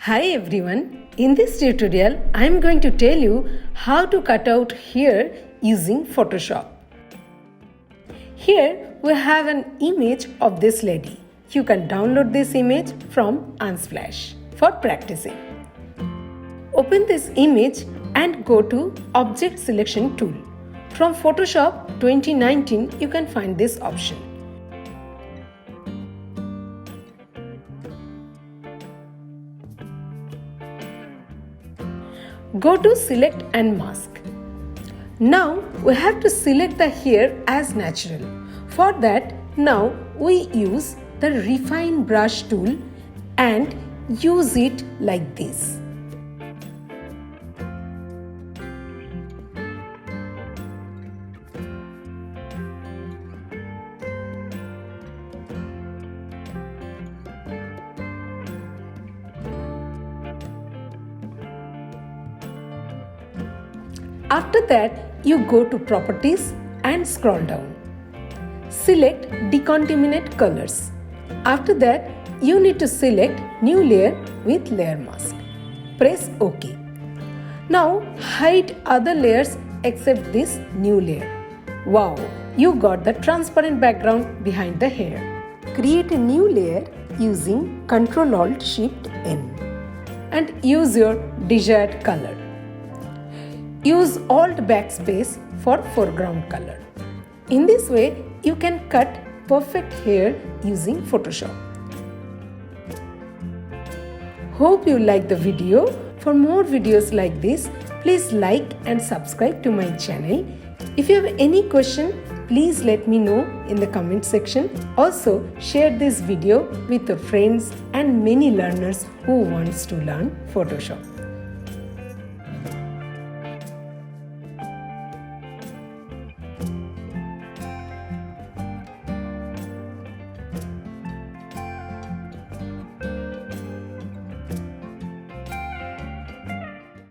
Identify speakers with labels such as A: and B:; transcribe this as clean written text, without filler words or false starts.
A: Hi everyone, in this tutorial I am going to tell you how to cut out hair using Photoshop. Here we have an image of this lady. You can download this image from Unsplash for practicing. Open this image and go to Object Selection tool. From Photoshop 2019 you can find this option. Go to Select and Mask. Now we have to select the hair as natural. For that, now we use the Refine Brush tool and use it like this. After that, you go to Properties and scroll down. Select Decontaminate Colors. After that, you need to select New Layer with Layer Mask. Press OK. Now, hide other layers except this new layer. Wow, you got the transparent background behind the hair. Create a new layer using Ctrl-Alt-Shift-N and use your desired color. Use Alt Backspace for foreground color. In this way, you can cut perfect hair using Photoshop. Hope you like the video. For more videos like this, please like and subscribe to my channel. If you have any question, please let me know in the comment section. Also, share this video with your friends and many learners who wants to learn Photoshop.